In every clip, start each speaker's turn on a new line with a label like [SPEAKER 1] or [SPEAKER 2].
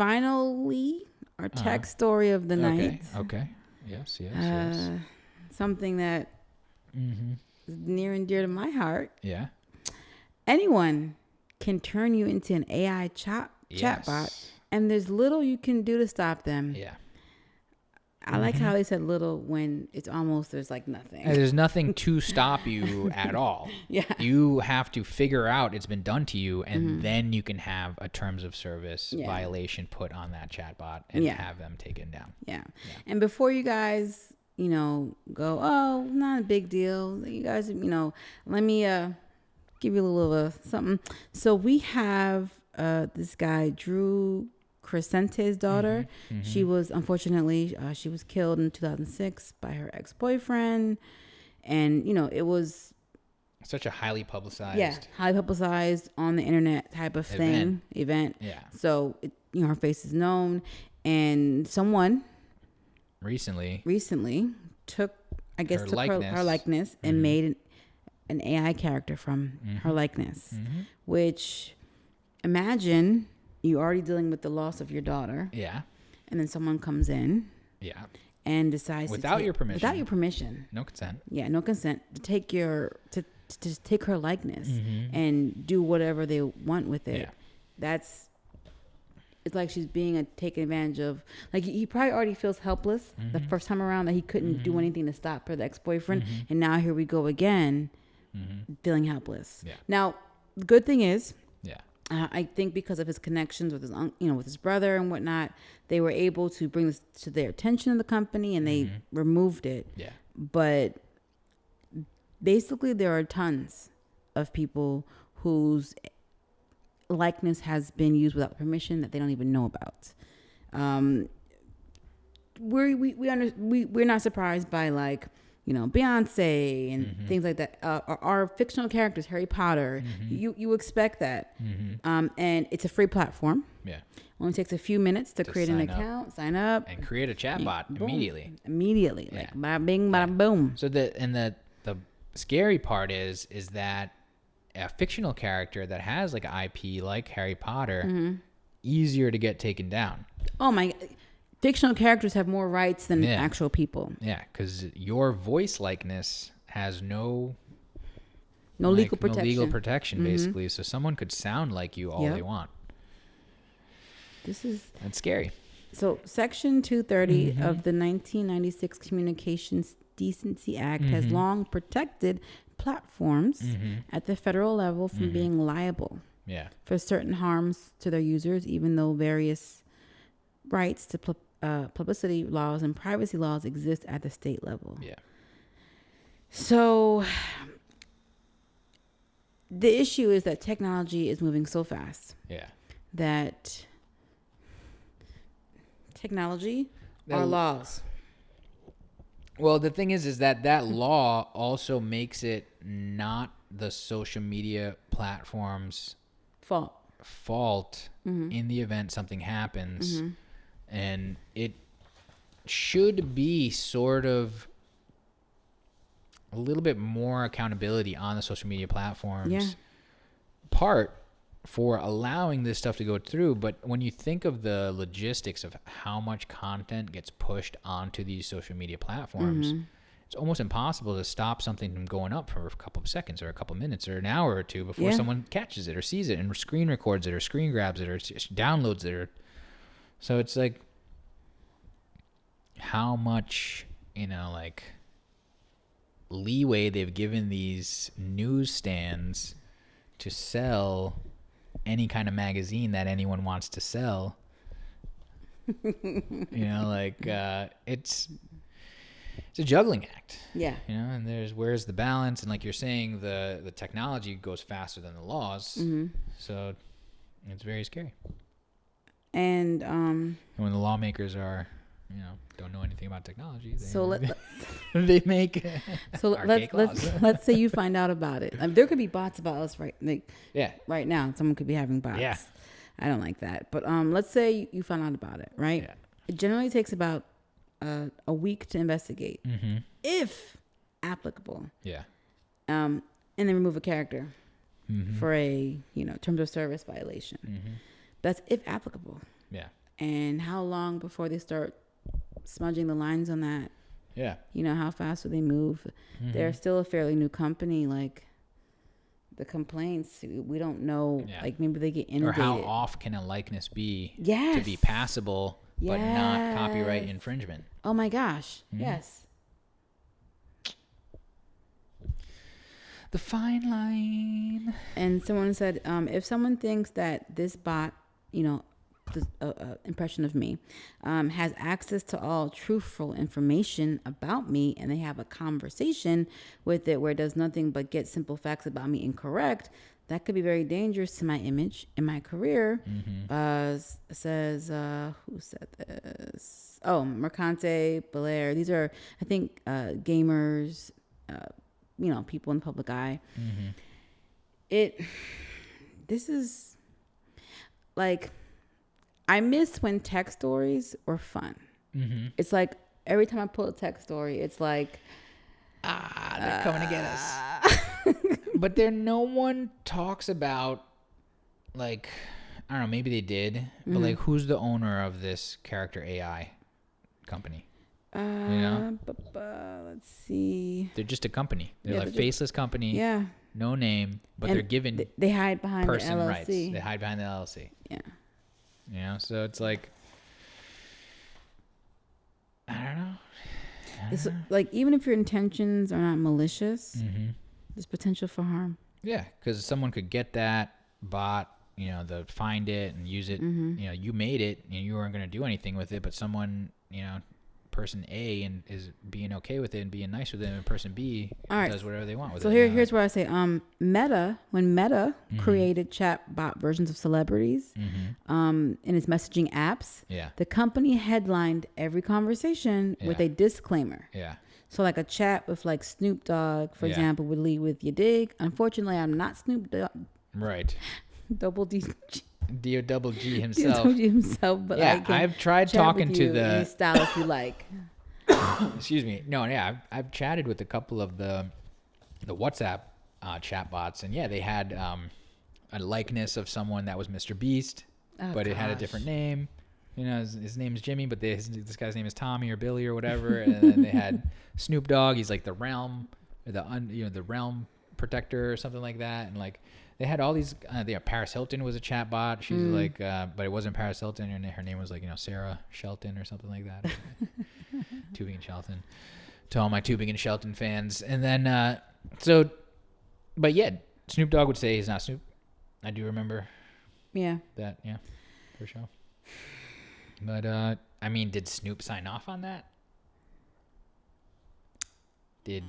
[SPEAKER 1] finally, our tech story of the night.
[SPEAKER 2] Okay. Yes.
[SPEAKER 1] Something that is near and dear to my heart.
[SPEAKER 2] Yeah.
[SPEAKER 1] Anyone can turn you into an AI chatbot, and there's little you can do to stop them.
[SPEAKER 2] Yeah.
[SPEAKER 1] I like how they said little when it's almost there's like nothing.
[SPEAKER 2] And there's nothing to stop you at all.
[SPEAKER 1] Yeah.
[SPEAKER 2] You have to figure out it's been done to you, and then you can have a terms of service violation put on that chatbot and have them taken down.
[SPEAKER 1] Yeah. And before you guys, go, oh, not a big deal. You guys, let me give you a little something. So we have this guy, Drew Crescente's daughter. She was, unfortunately, she was killed in 2006 by her ex-boyfriend. And, it was
[SPEAKER 2] such a highly publicized.
[SPEAKER 1] Yeah, highly publicized on the internet type of event.
[SPEAKER 2] Yeah.
[SPEAKER 1] So, her face is known. And someone
[SPEAKER 2] recently
[SPEAKER 1] took her likeness
[SPEAKER 2] Mm-hmm.
[SPEAKER 1] and made an AI character from her likeness, which, imagine you already dealing with the loss of your daughter.
[SPEAKER 2] Yeah.
[SPEAKER 1] And then someone comes in.
[SPEAKER 2] Yeah.
[SPEAKER 1] And decides
[SPEAKER 2] without your permission.
[SPEAKER 1] Without your permission.
[SPEAKER 2] No consent.
[SPEAKER 1] Yeah, no consent to take to take her likeness and do whatever they want with it. Yeah. It's like she's being taken advantage of. Like, he probably already feels helpless the first time around that he couldn't do anything to stop her, the ex-boyfriend. And now here we go again, feeling helpless. Yeah. Now, the good thing is, I think because of his connections with his, with his brother and whatnot, they were able to bring this to their attention of the company, and they removed it. Yeah. But basically, there are tons of people whose likeness has been used without permission that they don't even know about. We're not surprised by, like, Beyonce and things like that. Our fictional characters, Harry Potter, you expect that. And it's a free platform. Yeah. Only takes a few minutes to create an account, sign up.
[SPEAKER 2] And create a chatbot immediately.
[SPEAKER 1] Immediately. Yeah. Like, bada bing, bada boom.
[SPEAKER 2] So the scary part is that a fictional character that has like an IP like Harry Potter, easier to get taken down.
[SPEAKER 1] Oh my, fictional characters have more rights than actual people.
[SPEAKER 2] Yeah, because your voice likeness has no
[SPEAKER 1] legal protection.
[SPEAKER 2] No legal protection, basically. So someone could sound like you all they want. That's scary.
[SPEAKER 1] So Section 230 of the 1996 Communications Decency Act has long protected platforms at the federal level from being liable for certain harms to their users, even though various rights to publicity laws and privacy laws exist at the state level. Yeah. So the issue is that technology is moving so fast. Yeah. That technology are laws.
[SPEAKER 2] Well, the thing is that law also makes it not the social media platform's fault in the event something happens. And it should be sort of a little bit more accountability on the social media platforms part for allowing this stuff to go through. But when you think of the logistics of how much content gets pushed onto these social media platforms, it's almost impossible to stop something from going up for a couple of seconds or a couple of minutes or an hour or two before someone catches it or sees it and screen records it or screen grabs it or downloads it. So it's like how much, like leeway they've given these newsstands to sell any kind of magazine that anyone wants to sell. It's a juggling act. Yeah. And where's the balance? And like you're saying, the technology goes faster than the laws. So it's very scary.
[SPEAKER 1] And
[SPEAKER 2] when the lawmakers are, don't know anything about technology, they make
[SPEAKER 1] let's say you find out about it. There could be bots about us right now. Someone could be having bots. Yeah. I don't like that. But let's say you found out about it, right? Yeah. It generally takes about a week to investigate, if applicable. Yeah. And then remove a character for a terms of service violation. That's if applicable. Yeah. And how long before they start smudging the lines on that?
[SPEAKER 2] Yeah.
[SPEAKER 1] You know, how fast will they move? Mm-hmm. They're still a fairly new company. Like, the complaints, we don't know. Yeah. Like, maybe they get inundated.
[SPEAKER 2] Or how off can a likeness be to be passable but not copyright infringement?
[SPEAKER 1] Oh, my gosh. Mm-hmm. Yes.
[SPEAKER 2] The fine line.
[SPEAKER 1] And someone said, if someone thinks that this bot, you know, impression of me, has access to all truthful information about me, and they have a conversation with it where it does nothing but get simple facts about me incorrect, that could be very dangerous to my image and my career. Mm-hmm. Says, who said this? Oh, Mercante, Belair. These are, I think, gamers, you know, people in the public eye. Mm-hmm. This is like, I miss when tech stories were fun. Mm-hmm. It's like every time I pull a tech story, it's like,
[SPEAKER 2] they're coming to get us. But no one talks about, like, I don't know, maybe they did, mm-hmm. but like, who's the owner of this character AI company? You know?
[SPEAKER 1] Let's see.
[SPEAKER 2] They're just a company. They're like a faceless company.
[SPEAKER 1] Yeah.
[SPEAKER 2] No name, but they're given
[SPEAKER 1] they hide behind
[SPEAKER 2] person
[SPEAKER 1] the LLC.
[SPEAKER 2] Rights. They hide behind the LLC.
[SPEAKER 1] Yeah.
[SPEAKER 2] You know, so it's like, I don't know.
[SPEAKER 1] It's like, even if your intentions are not malicious, mm-hmm. there's potential for harm.
[SPEAKER 2] Yeah, because someone could get that bot, you know, find it and use it. Mm-hmm. You know, you made it and you weren't going to do anything with it, but someone, you know, person A and is being okay with it and being nice with it, and person B does whatever they want with it.
[SPEAKER 1] So here's where I say, when Meta mm-hmm. created chatbot versions of celebrities, mm-hmm. In its messaging apps, the company headlined every conversation with a disclaimer.
[SPEAKER 2] Yeah.
[SPEAKER 1] So like a chat with like Snoop Dogg, for example, would lead with "You dig." Unfortunately, I'm not Snoop Dogg.
[SPEAKER 2] Right.
[SPEAKER 1] Double D.
[SPEAKER 2] Double G himself.
[SPEAKER 1] But
[SPEAKER 2] yeah, I've tried talking to the
[SPEAKER 1] any style if you like.
[SPEAKER 2] Excuse me. No, yeah, I've chatted with a couple of the WhatsApp chatbots, and they had a likeness of someone that was Mr. Beast, but it had a different name. You know, his name is Jimmy, but this guy's name is Tommy or Billy or whatever. And then they had Snoop Dogg. He's like the realm, or the realm protector or something like that, and like. They had all these. Paris Hilton was a chatbot. She's like, but it wasn't Paris Hilton. Her name was like, Sarah Shelton or something like that. Tubing and Shelton. To all my Tubing and Shelton fans. And then, but yeah, Snoop Dogg would say he's not Snoop. I do remember.
[SPEAKER 1] Yeah.
[SPEAKER 2] That, for sure. But I mean, did Snoop sign off on that? Did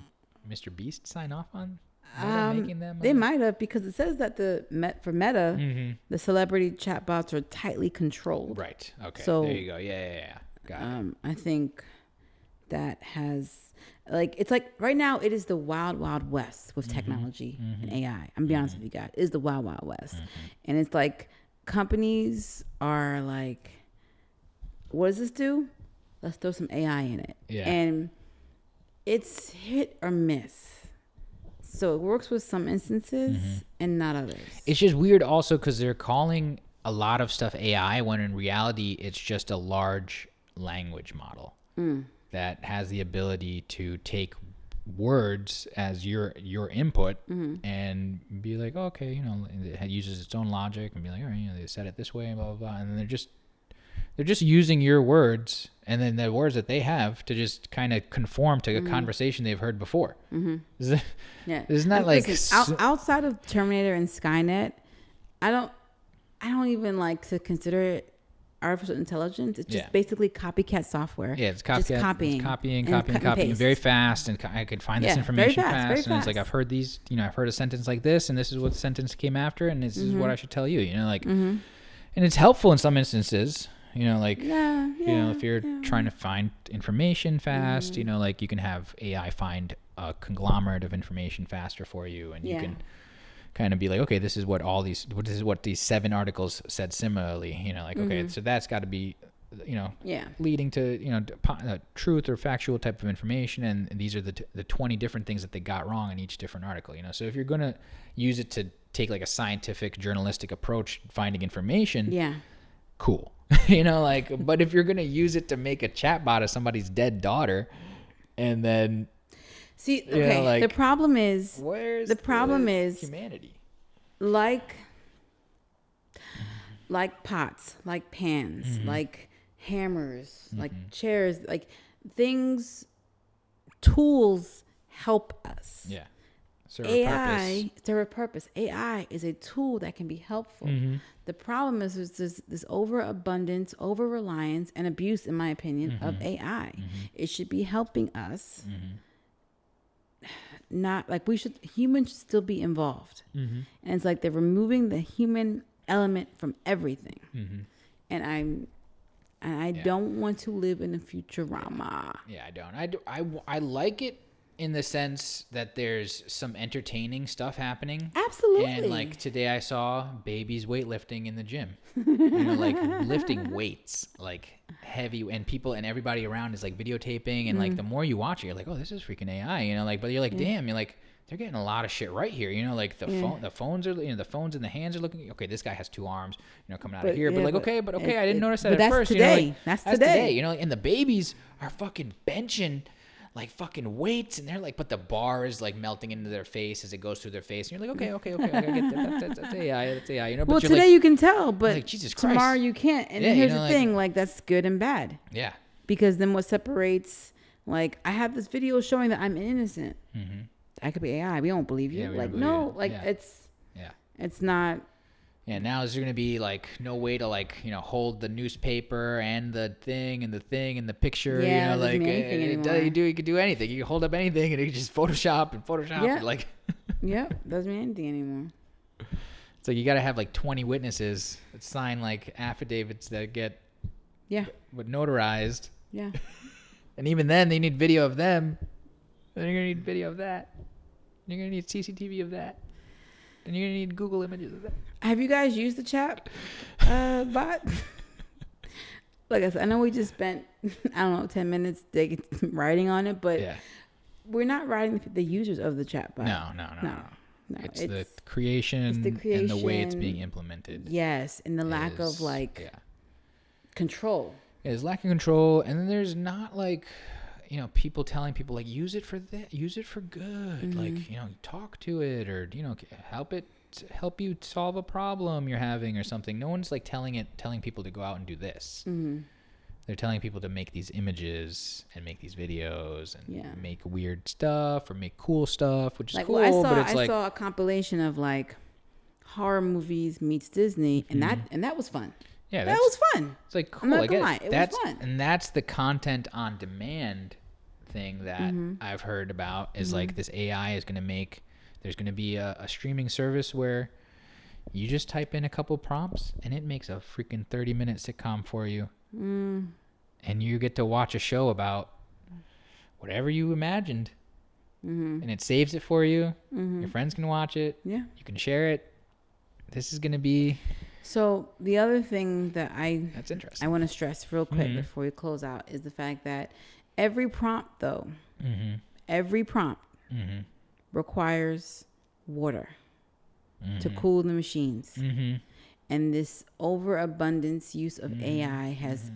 [SPEAKER 2] Mr. Beast sign off on? Making them,
[SPEAKER 1] they might have, because it says that for Meta,
[SPEAKER 2] mm-hmm.
[SPEAKER 1] the celebrity chatbots are tightly controlled.
[SPEAKER 2] Right. Okay.
[SPEAKER 1] So
[SPEAKER 2] there you go. Yeah. Got it.
[SPEAKER 1] I think that has, like, it's like right now it is the wild, wild west with technology
[SPEAKER 2] mm-hmm.
[SPEAKER 1] and AI. I'm be honest with you guys, it is the wild, wild west,
[SPEAKER 2] mm-hmm.
[SPEAKER 1] and it's like companies are like, what does this do? Let's throw some AI in it.
[SPEAKER 2] Yeah.
[SPEAKER 1] And it's hit or miss. So it works with some instances mm-hmm. and not others.
[SPEAKER 2] It's just weird also because they're calling a lot of stuff AI when in reality it's just a large language model that has the ability to take words as your input mm-hmm. and be like, okay, it uses its own logic and be like, all right, they said it this way, blah, blah, blah. And then they're just using your words and then the words that they have to just kind of conform to a conversation they've heard before.
[SPEAKER 1] Mm-hmm.
[SPEAKER 2] Isn't that like
[SPEAKER 1] outside of Terminator and Skynet, I don't even like to consider it artificial intelligence. It's just basically copycat software.
[SPEAKER 2] Yeah, it's copying.
[SPEAKER 1] Just
[SPEAKER 2] copying very fast, and I could find this information fast. And it's like, I've heard these, I've heard a sentence like this, and this is what the sentence came after, and this is what I should tell you. And it's helpful in some instances. If you're trying to find information fast, like you can have AI find a conglomerate of information faster for you, and you can kind of be like, okay, this is what these 7 articles said similarly, okay, so that's got to be, leading to, truth or factual type of information. And these are the 20 different things that they got wrong in each different article, so if you're going to use it to take like a scientific journalistic approach finding information, cool. You know, like, but if you're going to use it to make a chatbot of somebody's dead daughter and then
[SPEAKER 1] see, okay, know, like, the problem is
[SPEAKER 2] humanity?
[SPEAKER 1] Like pots, like pans, like hammers, like chairs, like things, tools help us.
[SPEAKER 2] Yeah.
[SPEAKER 1] AI serve a purpose. AI is a tool that can be helpful. The problem is this overabundance, over-reliance, and abuse, in my opinion, of AI. It should be helping us. Not like humans should still be involved. And it's like they're removing the human element from everything. And I don't want to live in a Futurama.
[SPEAKER 2] Yeah, I don't. I like it in the sense that there's some entertaining stuff happening.
[SPEAKER 1] Absolutely.
[SPEAKER 2] And like today I saw babies weightlifting in the gym. You know, like lifting weights, like heavy, and people and everybody around is like videotaping, and like the more you watch it, you're like, oh, this is freaking AI, you know, like, but you're like, damn, you're like, they're getting a lot of shit right here, you know, like the phones are, you know, the phones in the hands are looking, okay, this guy has 2 arms, you know, coming out of here, but like, okay, I didn't notice that at first.
[SPEAKER 1] Today.
[SPEAKER 2] You know, like, that's today, you know, and the babies are fucking benching like fucking weights, and they're like, but the bar is like melting into their face as it goes through their face, and you're like, okay, I get that. That's AI, you know.
[SPEAKER 1] Well,
[SPEAKER 2] but
[SPEAKER 1] today
[SPEAKER 2] like,
[SPEAKER 1] you can tell, but
[SPEAKER 2] like, Jesus Christ,
[SPEAKER 1] tomorrow you can't. And here's the thing, like that's good and bad.
[SPEAKER 2] Yeah.
[SPEAKER 1] Because then what separates, like, I have this video showing that I'm innocent. I could be AI. We don't believe you. Like, no, like it's not.
[SPEAKER 2] Yeah, now is there going to be like no way to like, you know, hold the newspaper and the thing and the picture, you know, like you could do anything. You can hold up anything and you can just Photoshop and like
[SPEAKER 1] doesn't mean anything anymore.
[SPEAKER 2] It's like you got to have like 20 witnesses that sign like affidavits that get notarized.
[SPEAKER 1] Yeah.
[SPEAKER 2] And even then they need video of them. Then you're going to need video of that. You're going to need CCTV of that. And you're going to need Google images of that.
[SPEAKER 1] Have you guys used the chat bot? Like I said, I know we just spent, 10 minutes writing on it, but we're not writing the users of the chat bot.
[SPEAKER 2] No. It's the creation and the way it's being implemented.
[SPEAKER 1] Yes, and the lack of control.
[SPEAKER 2] Yeah, there's lack of control, and then there's not like, you know, people telling people like use it for that, use it for good, like, you know, talk to it, or, you know, help you solve a problem you're having or something. No one's like telling people to go out and do this. They're telling people to make these images and make these videos and make weird stuff or make cool stuff, which is like, cool. I
[SPEAKER 1] saw a compilation of like horror movies meets Disney, and that was fun. Yeah, that was fun.
[SPEAKER 2] It's like cool. I guess it was fun. And that's the content on demand thing that I've heard about is like this AI is going to make. There's going to be a streaming service where you just type in a couple prompts and it makes a freaking 30-minute sitcom for you. And you get to watch a show about whatever you imagined. And it saves it for you. Your friends can watch it. Yeah. You can share it. This is going to be...
[SPEAKER 1] So the other thing that
[SPEAKER 2] that's interesting.
[SPEAKER 1] I want to stress real quick before we close out is the fact that every prompt, though, every prompt requires water to cool the machines. And this overabundance use of AI has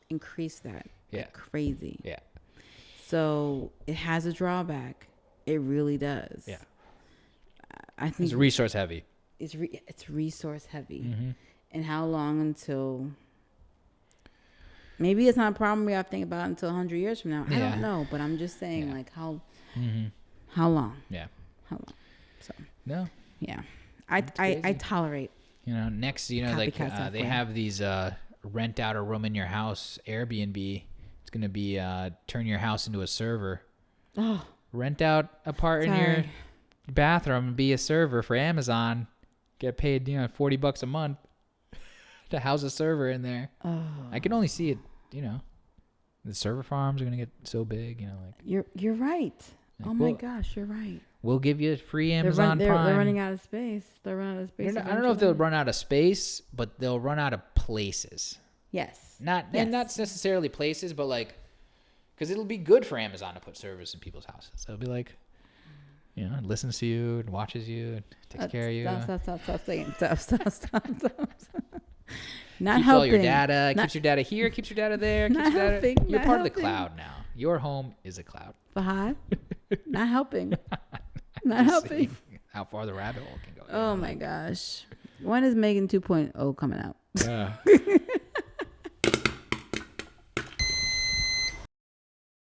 [SPEAKER 1] increased that like crazy. Yeah. So it has a drawback. It really does. Yeah. I think
[SPEAKER 2] it's resource heavy.
[SPEAKER 1] It's resource heavy. And how long until... Maybe it's not a problem we have to think about until 100 years from now. I don't know, but I'm just saying, like, how long? Yeah. How long? So. No. Yeah. I tolerate.
[SPEAKER 2] You know, next, you know, like they have these rent out a room in your house, Airbnb. It's going to be turn your house into a server. Oh. Rent out a part in your bathroom and be a server for Amazon. Get paid, you know, $40 a month to house a server in there. Oh. I can only see it, you know. The server farms are gonna get so big, you know. Like
[SPEAKER 1] you're right. Like, my gosh, you're right.
[SPEAKER 2] We'll give you free Amazon Prime.
[SPEAKER 1] They're running out of space. I don't
[SPEAKER 2] know if they'll run out of space, but they'll run out of places.
[SPEAKER 1] Yes.
[SPEAKER 2] Not necessarily places, but like, because it'll be good for Amazon to put servers in people's houses. It'll be like, you know, listens to you and watches you and takes care of you.
[SPEAKER 1] Stop saying stuff. Stop. Not
[SPEAKER 2] keeps
[SPEAKER 1] helping.
[SPEAKER 2] all your data. Keeps your data here. Keeps your data there. Keeps
[SPEAKER 1] Not
[SPEAKER 2] your data.
[SPEAKER 1] helping,
[SPEAKER 2] You're
[SPEAKER 1] not
[SPEAKER 2] part of the
[SPEAKER 1] helping.
[SPEAKER 2] cloud now. Your home is a cloud.
[SPEAKER 1] Fahad, not helping. Not helping.
[SPEAKER 2] How far the rabbit hole can go.
[SPEAKER 1] Oh my gosh. When is Megan 2.0 coming out?